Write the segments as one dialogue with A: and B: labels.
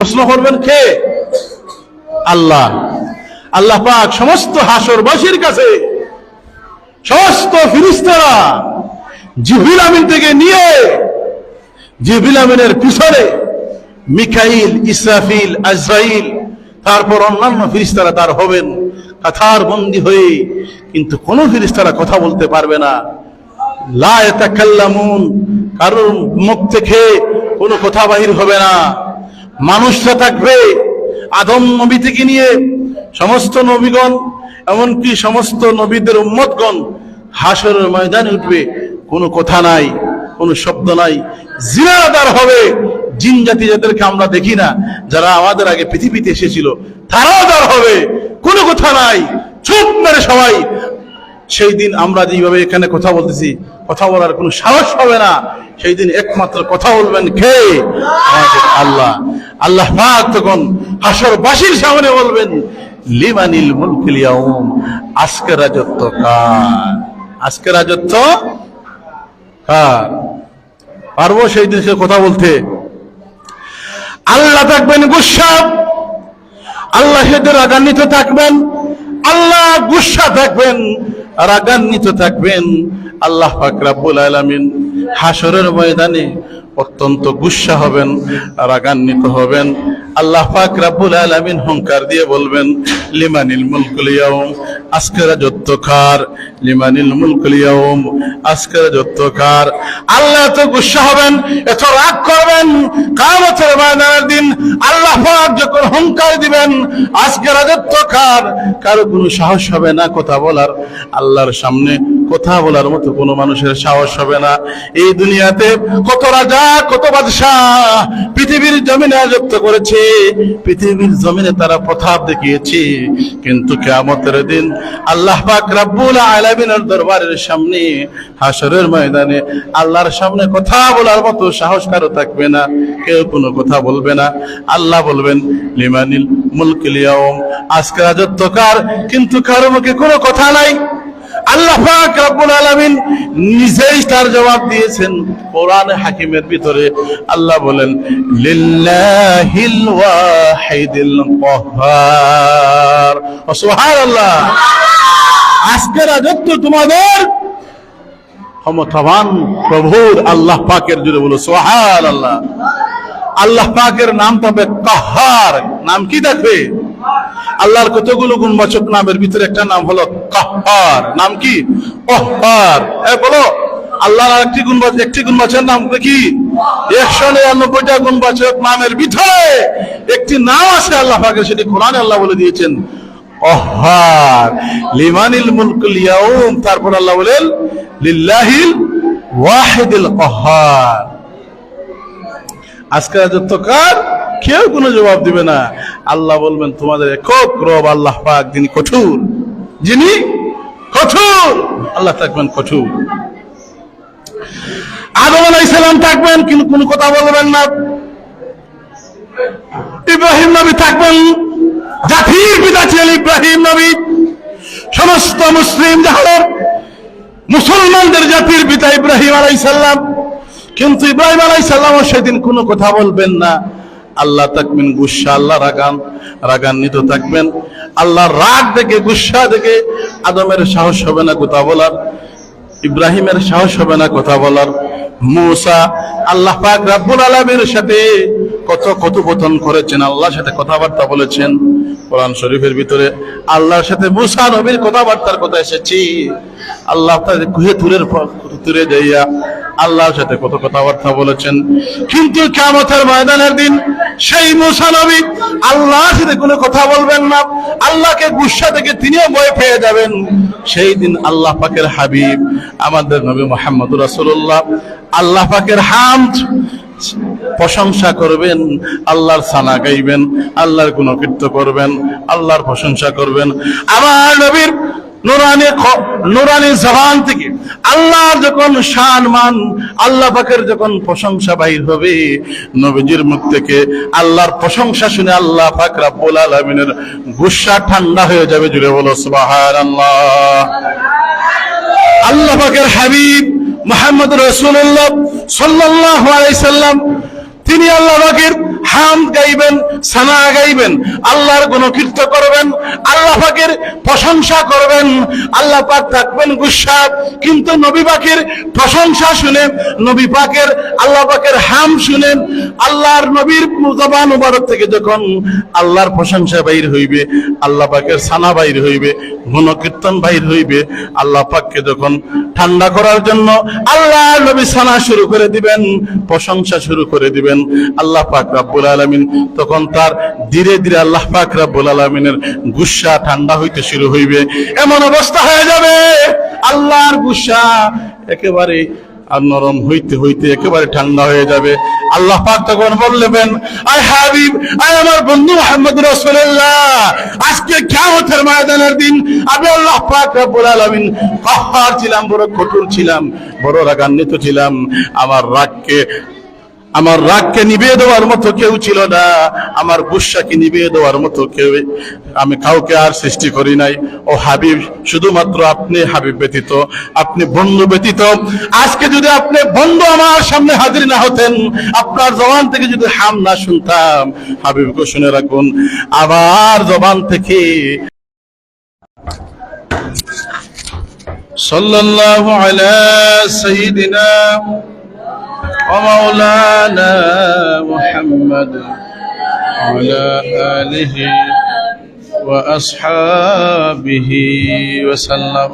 A: প্রশ্ন করবেন কে? আল্লাহ। আল্লাহ পাক সমস্ত হাসরবাসীর কাছে সমস্ত ফেরেশতারা জিবরিল আমিন থেকে নিয়ে জিবরিল আমিনের পিছনে মিকাইল, ইসরাফিল, আজরাইল, তারপর অন্যান্য ফেরেশতারা তার হবেন কাতার বন্দী হয়ে, কিন্তু কোন ফেরেশতারা কথা বলতে পারবে না। লা ইয়াতাকাল্লামুন, কারোর মুখ থেকে কোনো কথা বাহির হবে না। মানুষরা থাকবে, আদম নবী থেকে নিয়ে সমস্ত নবীগণ, এমনকি সমস্ত নবীদের উম্মতগণ হাসরের ময়দানে উঠবে, কোনো কথা নাই, কোনো শব্দ নাই। জিনাদার হবে, জিন জাতি যাদেরকে আমরা দেখি না, যারা আমাদের আগে পৃথিবীতে এসেছিল, তারাও দাঁড় হবে, কোনো কথা নাই, চুপ মেরে সবাই। সেই দিন আমরা যেভাবে এখানে কথা বলতেছি, কথা বলার কোনো সাহস হবে না। সেই দিন একমাত্র কথা বলবেন কে? আমাদের আল্লাহ। আল্লাহ পাক তখন হাসরবাসীর সামনে বলবেন, লিমানিল মুলকুল ইয়াউম, আজকে রাজত্ব কার? আজকে রাজত্ব কার? পারবো সেই দিন সে কথা বলতে? আল্লাহ থাকবেন গুসা, আল্লাহ সেদের রাগান্বিত থাকবেন, আল্লাহ গুসা থাকবেন, রাগান্বিত থাকবেন। আল্লাহ পাক রব্বুল আলামিন হাসরের ময়দানে অত্যন্ত গুসা হবেন, রাগান্বিত হবেন। আল্লাহ পাক রব্বুল আলামিন হুঙ্কার দিয়ে বলবেন, লিমানিল মুলকুল ইয়াউম, আজকে রাজত্ব কার? লিমানিল মুলকুল ইয়াউম, আজকে রাজত্ব কার? আল্লাহ এত গুসা হবেন, এত রাগ করবেন, কিয়ামতের ময়দানের দিন আল্লাহ পাক যখন হুঙ্কার দিবেন, আজকে রাজত্ব কার? কারো কোনো সাহস হবে না কথা বলার। আল্লাহর সামনে কথা বলার মতো কোনো মানুষের সাহস হবে না। এই দুনিয়াতে কত রাজা, কত বাদশাহ পৃথিবীর জমিনে রাজত্ব করেছে, পৃথিবীর জমিনে তারা প্রতাপ দেখিয়েছে, কিন্তু কিয়ামতের দিন আল্লাহ পাক রব্বুল আলামিনের দরবারের সামনে হাসরের ময়দানে আল্লাহর সামনে কথা বলার মতো সাহস কারো থাকবে না, কেউ কোনো কথা বলবে না। আল্লাহ বলবেন, লিমানিল মুলকুল ইয়াউম, আজকে রাজত্ব কার? কিন্তু কারো মুখে কোনো কথা নাই। আল্লাহ পাক রব্বুল আলামিন নিজেই তার জবাব দিয়েছেন কোরআনে হাকিমের ভিতরে। আল্লাহ বলেন, লিল্লাহিল ওয়াহিদিল কাহ্হার। সুবহানাল্লাহ। আজকে রাজত্ব তোমাদের ক্ষমতাবান প্রভুর, আল্লাহ পাকের। জুড়ে বলো সুবহানাল্লাহ। আল্লাহ পাকের নাম তবে কাহ্হার। নাম কি থাকবে? আল্লাহর কতগুলো গুণবাচক নামের ভিতরে একটা নাম হলো কাহ্হার। নাম কি? কাহ্হার। বলো, আল্লাহর একটি গুণবাচক নাম কি? 199টা গুণবাচক নামের ভিতরে একটি নাম আছে আল্লাহ পাকের, সেটি কোরআনে আল্লাহ বলে দিয়েছেন কাহ্হার। লিমানিল মুলকুল ইয়াউম, তারপর আল্লাহ বলেন লিল্লাহিল ওয়াহিদিল কাহ্হার। আজকে রাজত্ব কার? কেউ কোনো জবাব দিবে না। আল্লাহ বলবেন, তোমাদের একক রব আল্লাহ পাক, যিনি কঠোর, যিনি কঠোর। আল্লাহ থাকবেন কঠোর। আদম আলাইহিস সালাম থাকবেন, কিন্তু কোনো কথা বলবেন না। ইব্রাহিম নবী থাকবেন, জাতির পিতা ছিলেন ইব্রাহিম নবী, সমস্ত মুসলিম জাহানের মুসলমানদের জাতির পিতা ইব্রাহিম আলাইহিস সালাম, কিন্তু ইব্রাহিম আলাইহিস সালাম সেদিন কোনো কথা বলবেন না। আল্লাহ থাকবেন গুসা, আল্লাহ রাগান্বিত থাকবেন। আল্লাহর রাগ দেখে, গুসা দেখে আদমের সাহস হবে না কথা বলার, ইব্রাহিমের সাহস হবে না কথা বলার। মুসা আল্লাহ পাক রব্বুল আলামিনের সাথে কত কথোপকথন করেছেন, আল্লাহর সাথে কথাবার্তা বলেছেন। কোরআন শরীফের ভিতরে আল্লাহর সাথে মুসা নবীর কথাবার্তার কথা এসেছে। আল্লাহ তাদের কুহে তুরে যাইয়া আল্লাহর সাথে কত কথাবার্তা বলেছেন, কিন্তু কিয়ামতের ময়দানের দিন সেই মুসা নবী আল্লাহর সাথে কোনো কথা বলবেন না। আল্লাহকে গুসা থেকে তিনিও ভয় পেয়ে যাবেন। সেই দিন আল্লাহ পাকের হাবিব আমাদের নবী মুহাম্মদ রাসূলুল্লাহ আল্লাহ পাকের হামদ প্রশংসা করবেন, আল্লাহর সানা গাইবেন, আল্লাহর গুণকীর্তন করবেন, আল্লাহর প্রশংসা করবেন। আমার নবীর নুরানি জবান থেকে আল্লাহর যখন শান মান, আল্লাহ পাকের যখন প্রশংসা বাহির হবে, নবীজির মুখ থেকে আল্লাহর প্রশংসা শুনে আল্লাহ পাক রব্বুল আলামিনের গুসা ঠান্ডা হয়ে যাবে। জুড়ে বলো সুবহানাল্লাহ। আল্লাহ পাকের হাবিব মুহাম্মদ রাসূলুল্লাহ সাল্লাল্লাহু আলাইহি সাল্লাম তিনি আল্লাহ পাকের হামদ গাইবেন, সানা গাইবেন, আল্লাহর গুণকীর্ত করবেন, আল্লাহ পাকের প্রশংসা করবেন। আল্লাহ পাক থাকবেন গুসা, কিন্তু নবী পাকের প্রশংসা শুনে, নবী পাকের আল্লাহ পাকের হাম শুনেন, আল্লাহর নবীর জবান মুবারক থেকে যখন আল্লাহর প্রশংসা বাইর হইবে, আল্লাহ পাকের সানা বাইর হইবে, গুণকীর্তন বাইর হইবে, আল্লাহ পাককে যখন ঠান্ডা করার জন্য আল্লাহ নবী সানা শুরু করে দিবেন, প্রশংসা শুরু করে দিবেন আল্লাহ পাক রব্বুল আলামিন, তখন তার ধীরে ধীরে আল্লাহ পাক রব্বুল আলামিনের গুসা ঠান্ডা হইতে শুরু হইবে। এমন অবস্থা হয়ে যাবে আল্লাহর গুসা একেবারে আর নরম হইতে হইতে একেবারে ঠান্ডা হয়ে যাবে। আল্লাহ পাক তখন বললেন, আয় হাবিব, আয় আমার বন্ধু মুহাম্মদ রাসূলুল্লাহ, আজকে কিয়ামতের ময়দানের দিন আমি আল্লাহ পাক রব্বুল আলামিন কাহ্হার ছিলাম, বড় কঠোর ছিলাম, বড় রাগান্বিত ছিলাম। আমার রাগকে নিভিয়ে দেওয়ার মতো কেউ ছিল না, আমার গুসাকে নিভিয়ে দেওয়ার মতো কেউ আমি কাউকে আর সৃষ্টি করি নাই। ও হাবিব, শুধুমাত্র আপনি হাবিব ব্যতীত, আপনি বন্ধু ব্যতীত, আজকে যদি আপনি বন্ধু আমার সামনে হাজির না হতেন, আপনার জবান থেকে যদি হাম না শুনতাম, হাবিবকে শুনে রাখুন, আমার জবান থেকে সাল্লাল্লাহু আলা সাইয়্যিদিনা ومولانا محمد وعلى آله وأصحابه وسلم.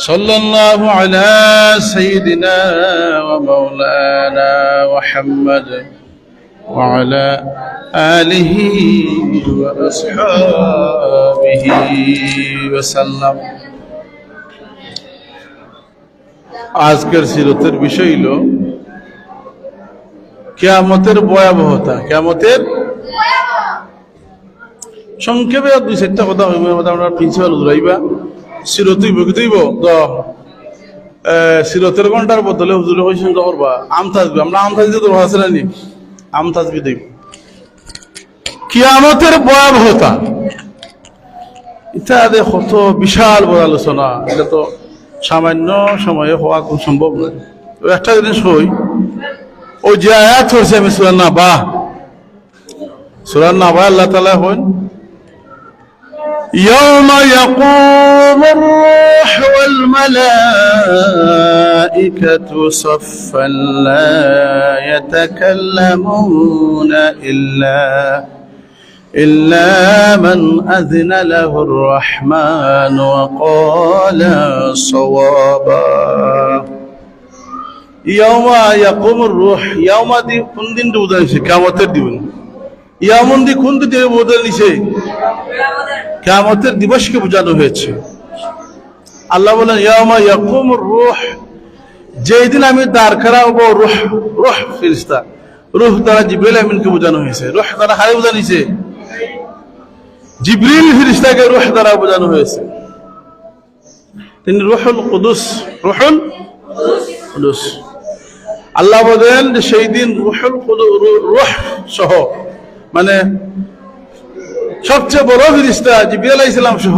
A: صلى الله على سيدنا ومولانا محمد وعلى آله وأصحابه وسلم. আজকের সিরতের বিষয় হলো কিয়ামতের ভয়াবহতা। কিয়ামতের সংক্ষেপে দুই চারটা কথা হইব, আমরা প্রিন্সিপাল হুজুরাইবা সিরতই বকিতইব তো সিরতের ঘন্টার বদলে হুজুরে কইছেন করবা আম তাজবি, আমরা আম তাজবি তো আছে না নি, আম তাজবি দেব। কিয়ামতের ভয়াবহতা এটা কত বিশাল বড় আলোচনা, এটা তো সামান্য সময়ে হওয়া খুব সম্ভব নয়। একটা জিনিস হই, ওই যে আয়াত হয়েছে আমি সূরা নাবা, আল্লাহ তাআলা হন ইয়াউমা ইয়াকুমুর রূহু ওয়াল মালাইকাতু সাফফান লা ইয়াতাকাল্লামুনা إلا من أذن له الرحمن وقال صوابا. يوم يقوم الروح, يوم دي كن دين دودا نيسه কিয়ামতের দিন, ইয়ামুন দি কোন দিন বোঝানো নিছে, কিয়ামতের দিবসকে বোঝানো হয়েছে। আল্লাহ বলেন ইয়াউমা ইয়াকুমুর রূহ, যেই দিন আমি দাঁড় করাবো রূহ, রূহ ফেরেশতা, রূহ দ্বারা জিবরাইল আমিনকে বোঝানো হয়েছে, রূহ দ্বারা হারে বোঝানো হয়েছে, জিবরিল ফেরেশতাকে রূহ দ্বারা বোঝানো হয়েছে। তিনি রূহুল কুদুস, রূহুল কুদুস। আল্লাহ বলেন যে সেই দিন রূহুল কুদুস, রূহ সহ, মানে সবচেয়ে বড় ফেরেশতা জিবরিল আলাইহিস সালাম সহ,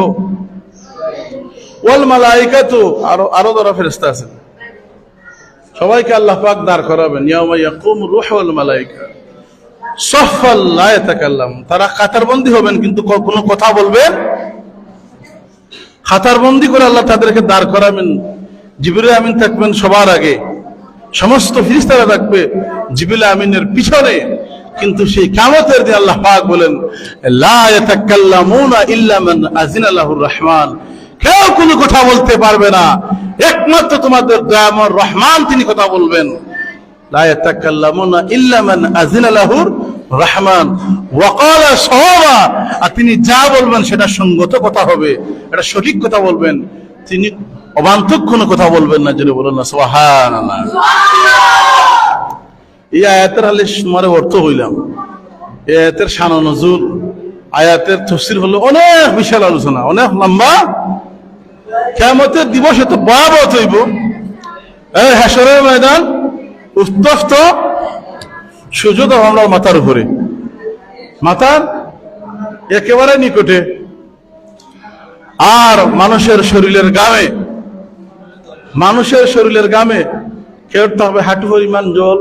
A: ওয়াল মালাইকাতু, আরো যারা ফেরেশতা আছে সবাইকে আল্লাহ পাক দাঁড় করাবেন। ইয়াউমা ইয়াকুমুর রূহু ওয়াল মালাইকা সাফফান লা ইয়াতাকাল্লাম, তারা কাতারবন্দি হবেন কিন্তু কোনো কথা বলবেন, কাতারবন্দি করে আল্লাহ তাদেরকে দাঁড় করাবেন। জিবরিল আমিন থাকবেন সবার আগে, সমস্ত ফেরেশতারা থাকবে জিবরিল আমিনের পিছনে। কিন্তু সেই কিয়ামতের দিন আল্লাহ পাক বলেন লা ইয়াতাকাল্লামুনা ইল্লা মান আযিনা লাহুর রহমান, কেউ কোনো কথা বলতে পারবে না, একমাত্র তোমাদের দয়াময় রহমান তিনি কথা বলবেন। লা ইয়াতাকাল্লামুনা ইল্লা মান আযিনা লাহুর রহমান ওয়া ক্বালা সাওয়াবা, আর তিনি যা বলবেন সেটা সঙ্গত কথা হবে, এটা সঠিক কথা বলবেন, তিনি অবান্তর কোনো কথা বলবেন না। যদি বলেন না সুবহানাল্লাহ। এই আয়াতের আলে সুমারে অর্থ হইলাম, এই আয়াতের শান ও নজুল, আয়াতের তাফসীর হলো অনেক বিশাল আলোচনা, অনেক লম্বা। কিয়ামতের দিবস এত ভয়াবহ হইব, এই হাশরের ময়দান উত্তপ্ত, সূর্য তো আমার মাথার উপরে, মাথার একেবারে নিকটে, আর মানুষের শরীরের গামে কেউ থাকবে হাঁটু পরিমাণ জল,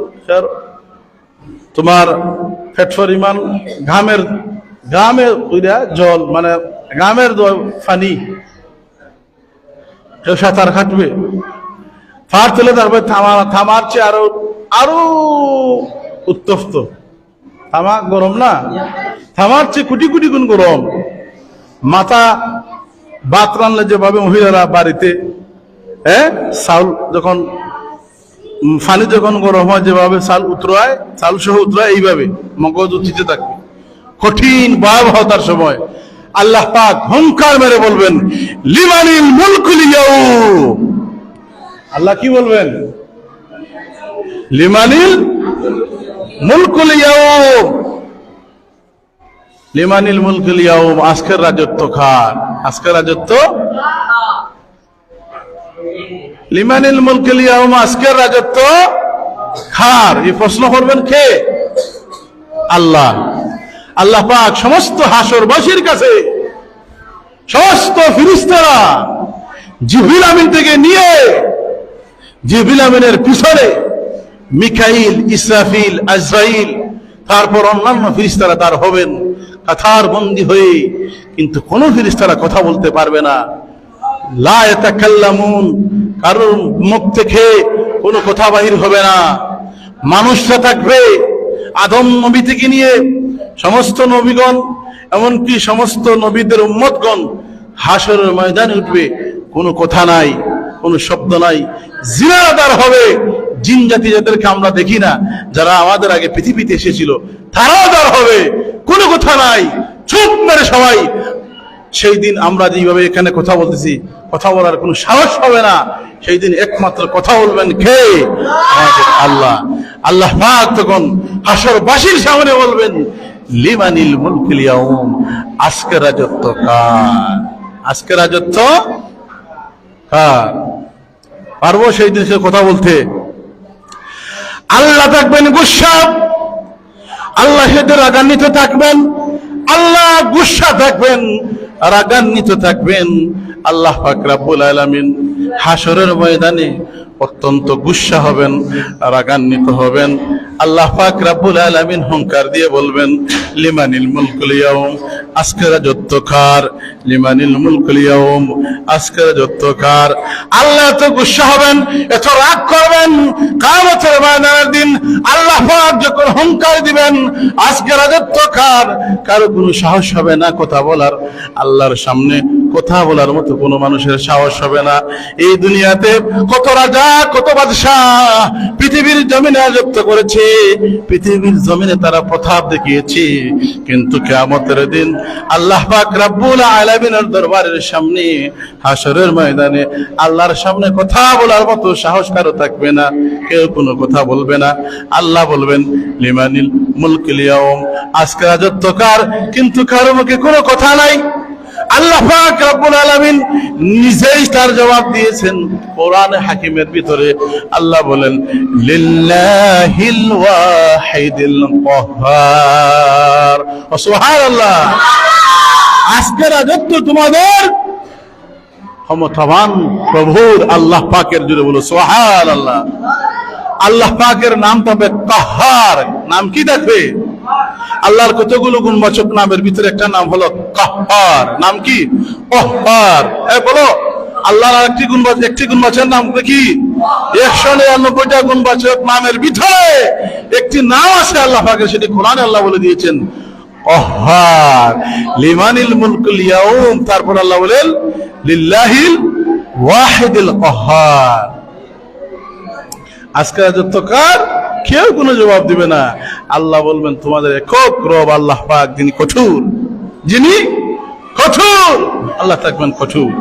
A: তোমার ফেট পরিমাণ ঘামের জল, মানে ঘামের পানি, কেউ সাঁতার কাটবে, পার তুলে তারপরে থামার চেয়ে আরো উত্তপ্ত। থামা গরম না, থামার চেয়ে কোটি কোটি গুণ গরম। মাথা ভাত রান্নলে যেভাবে মহিলারা বাড়িতে চাউল যখন পানি যখন গরম হয় যেভাবে চাল সহ উতরায়, এইভাবে মগজ উঠিতে থাকবে কঠিন ভয়াবহতার সময়। আল্লাহ পাক হুঙ্কার মেরে বলবেন, লিমানিল মুলকুল ইয়াউম। আল্লাহ কি বলবেন? লিমানিল মুলকুল ইয়াউম, লিমানিল মুলকুল ইয়াউম। আজকের রাজত্ব কার? আজকের রাজত্ব লিমানিল মুলকুল ইয়াউম, আজকের রাজত্ব কার? এই প্রশ্ন করবেন কে? আল্লাহ। আল্লাহ পাক সমস্ত হাসরবাসীর কাছে, সমস্ত ফেরেশতারা জিবরিল আমিন থেকে নিয়ে জিবরিল আমিনের পিছনে মিকাইল, ইসরাফিল, আজরাইল, তারপর অন্যান্য ফেরেশতারা তার হবেন কাতার বন্দী হয়ে, কিন্তু কোন ফেরেশতারা কথা বলতে পারবে না। লা ইয়াতাকাল্লামুন, কারোর মুখ থেকে কোনো কথা বাহির হবে না। মানুষরা থাকবে, আদম নবী থেকে নিয়ে সমস্ত নবীগণ, এমনকি সমস্ত নবীদের উম্মতগণ হাসরের ময়দানে উঠবে, কোনো কথা নাই, কোনো শব্দ নাই। জিনাদার হবে জিন জাতি, যাদেরকে আমরা দেখি না, যারা আমাদের আগে পৃথিবীতে এসেছিল, তারাও দাঁড় হবে, কোনো কথা নাই, চুপ মেরে সবাই। সেই দিন আমরা যেভাবে এখানে কথা বলতেছি, কথা বলার কোনো সাহস হবে না। সেই দিন একমাত্র কথা বলবেন কে? আমাদের আল্লাহ। আল্লাহ পাক তখন হাসরবাসীর সামনে বলবেন, লিমানিল মুলকুল ইয়াউম, আজকের রাজত্ব কার? আজকের রাজত্ব কার? পারবো সেই দিন সে কথা বলতে? আল্লাহ থাকবেন গুসা, আল্লাহ সেদের রাগান্বিত থাকবেন, আল্লাহ গুসা থাকবেন, রাগান্বিত থাকবেন। আল্লাহ পাক রব্বুল আলামিন হাসরের ময়দানে অত্যন্ত গুসা হবেন, রাগান্বিত হবেন। আল্লাহ পাক রব্বুল আলামিন হুঙ্কার দিয়ে বলবেন, লিমানিল মুলকুল ইয়াউম, আজকের রাজত্ব কার? লিমানিল মুলকুল ইয়াউম, আজকের রাজত্ব কার? আল্লাহ এত গুসা হবেন, এত রাগ করবেন, কিয়ামতের ময়দানের দিন আল্লাহ পাক যখন হুঙ্কার দিবেন, আজকের রাজত্ব কার? কারো কোনো সাহস হবে না কথা বলার। আল্লাহর সামনে কথা বলার মতো কোনো মানুষের সাহস হবে না। এই দুনিয়াতে কত রাজা, কত বাদশাহ পৃথিবীর জমিনে রাজত্ব করেছে, পৃথিবীর জমিনে তারা প্রতাপ দেখিয়েছে, কিন্তু কিয়ামতের দিন আল্লাহ পাক রব্বুল আলামিনের দরবারের সামনে, হাসরের ময়দানে আল্লাহর সামনে কথা বলার মতো সাহস কারো থাকবে না, কেউ কোনো কথা বলবে না। আল্লাহ বলবেন, লিমানিল মুলকুল ইয়াউম, আজকে রাজত্ব কার? কিন্তু কারো মুখে কোনো কথা নাই। আল্লাহ পাক রব্বুল আলামিন নিজেই তার জবাব দিয়েছেন কোরআনে হাকিমের ভিতরে। আল্লাহ বলেন, লিল্লাহিল ওয়াহিদিল কাহ্হার। সুবহানাল্লাহ। আজকে রাজত্ব তোমাদের ক্ষমতাবান প্রভুর, আল্লাহ পাকের। জুড়ে বলো সুবহানাল্লাহ। আল্লাহ পাকের নাম তবে কাহ্হার। নাম কি দেখবে? আল্লাহর কতগুলো গুণবাচক নামের ভিতরে একটা নাম হলো কাহ্হার। নাম কি? কাহ্হার। বলো, আল্লাহর একটি গুণবাচক নাম কি? 199টা গুণবাচক নামের ভিতরে একটি নাম আছে আল্লাহ পাকের, সেটি কোরআনে আল্লাহ বলে দিয়েছেন কাহ্হার। লিমানিল মুলকুল ইয়াউম, তারপর আল্লাহ বলেন লিল্লাহিল ওয়াহিদিল কাহ্হার। আজকে রাজত্ব কার? কেউ কোনো জবাব দিবে না। আল্লাহ বলবেন, তোমাদের একক রব আল্লাহ পাক, যিনি কঠোর, যিনি কঠোর। আল্লাহ থাকবেন কঠোর।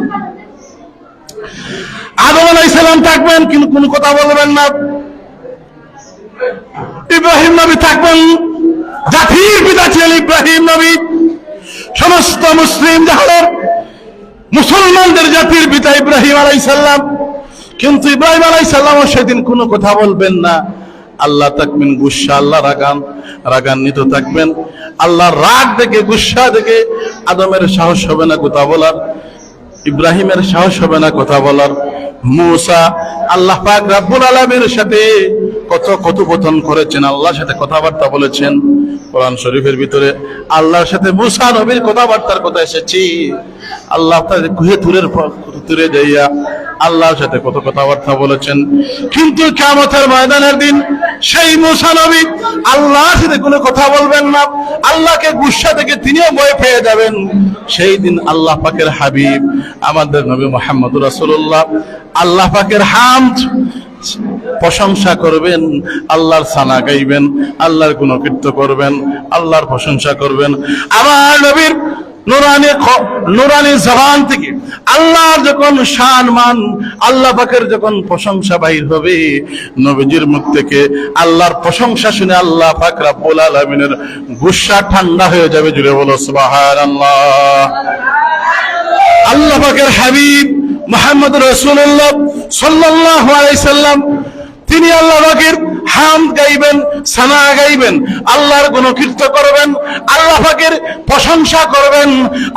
A: আদম আলাইহিস সালাম থাকবেন, কিন্তু কোনো কথা বলবেন না। ইব্রাহিম নবী থাকবেন, জাতির পিতা ছিলেন ইব্রাহিম নবী, সমস্ত মুসলিম জাহানের মুসলমানদের জাতির পিতা ইব্রাহিম আলাইহিস সালাম। কিন্তু ইব্রাহিম আলাইহিস সালামও সেদিন কোনো কথা বলবেন না। আল্লাহ থাকবেন গুসা, আল্লাহ রাগান্বিত থাকবেন। আল্লাহর রাগ দেখে, গুসা দেখে আদমের সাহস হবে না কথা বলার, ইব্রাহিমের সাহস হবে না কথা বলার। মূসা আল্লাহ পাক রব্বুল আলামিনের সাথে কত কথোপকথন করেছেন, আল্লাহর সাথে কথাবার্তা বলেছেন। কোরআন শরীফের ভিতরে আল্লাহর সাথে মুসা নবীর কথাবার্তার কথা এসেছি। আল্লাহ তাদের কুহে তুরে যাইয়া আল্লাহর সাথে কত কথাবার্তা বলেছেন। কিন্তু কিয়ামতের ময়দানের দিন সেই মুসা নবী আল্লাহর সাথে কোনো কথা বলবেন না, আল্লাহকে গুসা থেকে তিনিও ভয় পেয়ে যাবেন। সেই দিন আল্লাহ পাকের হাবিব আমাদের নবী মুহাম্মদুর রাসূলুল্লাহ আল্লাহ পাকের হামদ প্রশংসা করবেন, আল্লাহর সানা গাইবেন, আল্লাহর গুণকীর্তন করবেন, আল্লাহর প্রশংসা করবেন। আমার নবীর নুরানি জবান থেকে আল্লাহর যখন শান মান, আল্লাহ পাকের যখন প্রশংসা বাইর হবে, নবীজির মুখ থেকে আল্লাহর প্রশংসা শুনে আল্লাহ পাক রব্বুল আলামিনের গুসা ঠান্ডা হয়ে যাবে। জুড়ে বলো সুবহানাল্লাহ। আল্লাহ পাকের হাবিব মুহাম্মদ রাসূলুল্লাহ সাল্লাল্লাহু আলাইহি সাল্লাম তিনি আল্লাহ পাকের হামদ গাইবেন, সানা গাইবেন, আল্লাহর গুণকীর্তন করবেন, আল্লাহ পাকের প্রশংসা করবেন।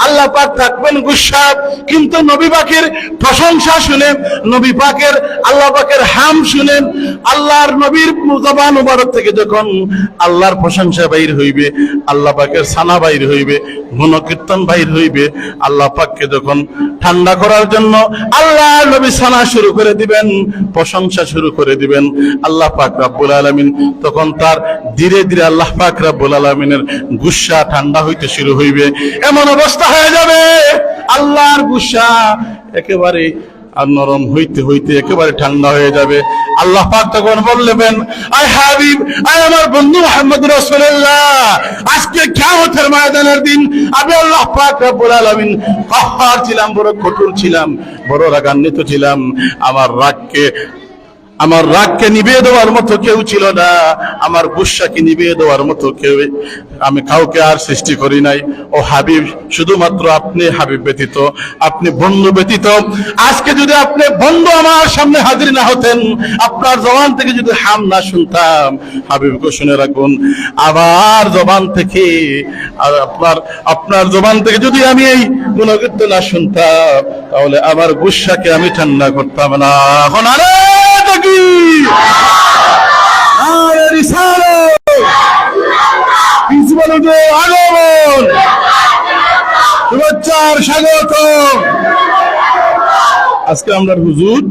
A: আল্লাহ পাক থাকবেন গুসা, কিন্তু নবী পাকের প্রশংসা শুনে, নবী পাকের আল্লাহ পাকের হাম শুনে, আল্লাহর নবীর জবান মুবারক থেকে যখন আল্লাহর প্রশংসা বাইর হইবে, আল্লাহ পাকের সানা বাইর হইবে, গুণকীর্তন বাইর হইবে, আল্লাহ পাককে যখন ঠান্ডা করার জন্য আল্লাহ নবী সানা শুরু করে দিবেন, প্রশংসা শুরু করে দিবেন, আল্লাহ পাক রব্বুল আলামিন তখন তার ধীরে ধীরে আল্লাহ পাক রব্বুল আলামিনের গুসা ঠান্ডা হইতে শুরু হইবে। এমন অবস্থা হয়ে যাবে আল্লাহর গুসা একেবারে আর নরম হইতে হইতে একেবারে ঠান্ডা হয়ে যাবে। আল্লাহ পাক তখন বললেন, আয় হাবিব, আয় আমার বন্ধু মুহাম্মদ রাসূলুল্লাহ, আজকে কিয়ামতের ময়দানের দিন আমি আল্লাহ পাক রব্বুল আলামিন কাহ্হার ছিলাম, বড় কঠোর ছিলাম, বড় রাগান্বিত ছিলাম। আমার রাগকে নিভিয়ে দেওয়ার মতো কেউ ছিল না, আমার গুসাকে নিভিয়ে দেওয়ার মতো কেউ আমি কাউকে আর সৃষ্টি করি নাই। ও হাবিব, শুধুমাত্র আপনি হাবিব ব্যতীত, আপনি বন্ধু ব্যতীত, আজকে যদি আপনি বন্ধু আমার সামনে হাজির না হতেন, আপনার জবান থেকে যদি হাম না শুনতাম, হাবিবকে শুনে রাখুন, আমার জবান থেকে আর আপনার জবান থেকে যদি আমি এই গুণকীর্তন না শুনতাম, তাহলে আমার গুসাকে আমি ঠান্ডা করতাম না। এখন আরে আগমন শুভেচ্ছার স্বাগত। আজকে আমরা হুজুর